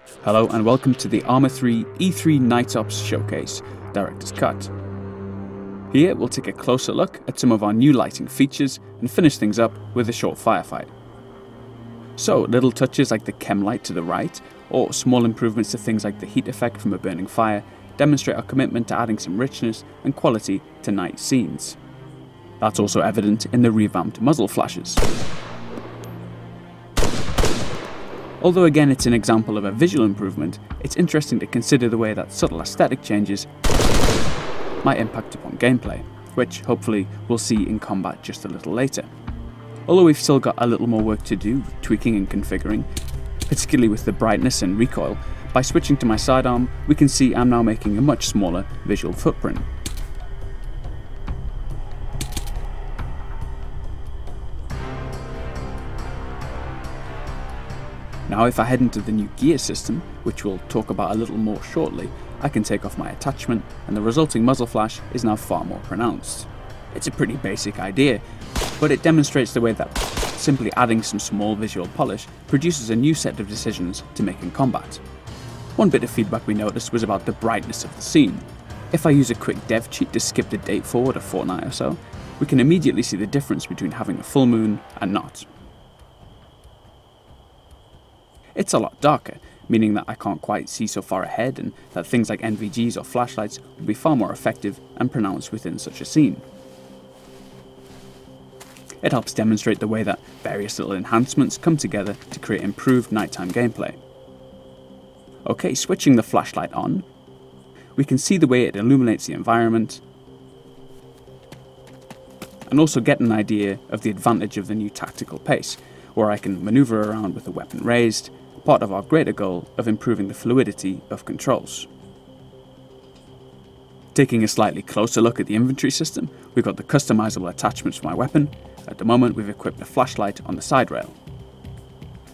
Hello and welcome to the Arma 3 E3 Night Ops Showcase, Director's Cut. Here we'll take a closer look at some of our new lighting features and finish things up with a short firefight. So little touches like the chem light to the right, or small improvements to things like the heat effect from a burning fire, demonstrate our commitment to adding some richness and quality to night scenes. That's also evident in the revamped muzzle flashes. Although again it's an example of a visual improvement, it's interesting to consider the way that subtle aesthetic changes might impact upon gameplay, which hopefully we'll see in combat just a little later. Although we've still got a little more work to do tweaking and configuring, particularly with the brightness and recoil, by switching to my sidearm we can see I'm now making a much smaller visual footprint. Now if I head into the new gear system, which we'll talk about a little more shortly, I can take off my attachment and the resulting muzzle flash is now far more pronounced. It's a pretty basic idea, but it demonstrates the way that simply adding some small visual polish produces a new set of decisions to make in combat. One bit of feedback we noticed was about the brightness of the scene. If I use a quick dev cheat to skip the date forward a fortnight or so, we can immediately see the difference between having a full moon and not. It's a lot darker, meaning that I can't quite see so far ahead and that things like NVGs or flashlights would be far more effective and pronounced within such a scene. It helps demonstrate the way that various little enhancements come together to create improved nighttime gameplay. Okay, switching the flashlight on, we can see the way it illuminates the environment and also get an idea of the advantage of the new tactical pace, where I can maneuver around with the weapon raised, part of our greater goal of improving the fluidity of controls. Taking a slightly closer look at the inventory system, we've got the customizable attachments for my weapon. At the moment we've equipped a flashlight on the side rail.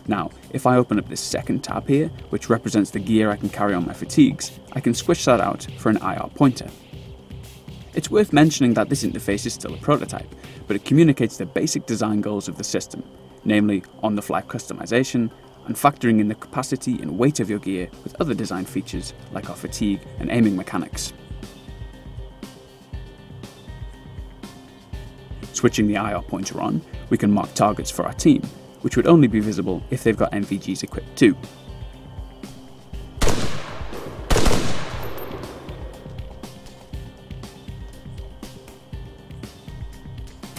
Now, if I open up this second tab here, which represents the gear I can carry on my fatigues, I can switch that out for an IR pointer. It's worth mentioning that this interface is still a prototype, but it communicates the basic design goals of the system, namely on-the-fly customization, and factoring in the capacity and weight of your gear with other design features like our fatigue and aiming mechanics. Switching the IR pointer on, we can mark targets for our team, which would only be visible if they've got NVGs equipped too.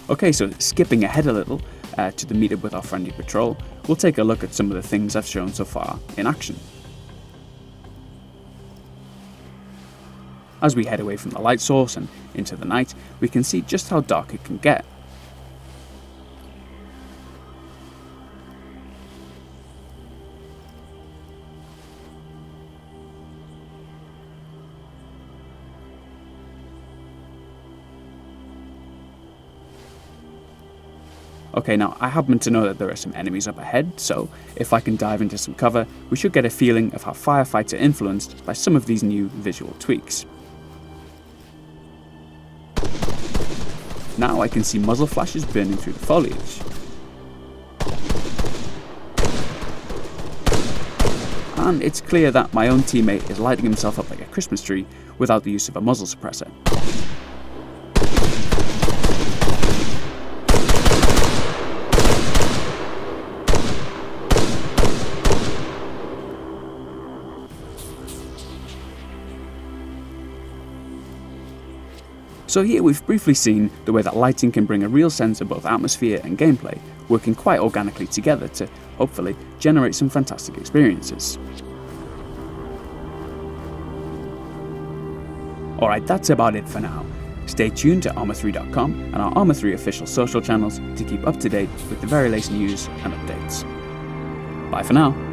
Okay, so skipping ahead a little to the meetup with our friendly patrol, we'll take a look at some of the things I've shown so far in action. As we head away from the light source and into the night, we can see just how dark it can get. Okay, now I happen to know that there are some enemies up ahead, so if I can dive into some cover, we should get a feeling of how firefights are influenced by some of these new visual tweaks. Now I can see muzzle flashes burning through the foliage. And it's clear that my own teammate is lighting himself up like a Christmas tree without the use of a muzzle suppressor. So here we've briefly seen the way that lighting can bring a real sense of both atmosphere and gameplay, working quite organically together to, hopefully, generate some fantastic experiences. Alright, that's about it for now. Stay tuned to arma3.com and our Arma 3 official social channels to keep up to date with the very latest news and updates. Bye for now.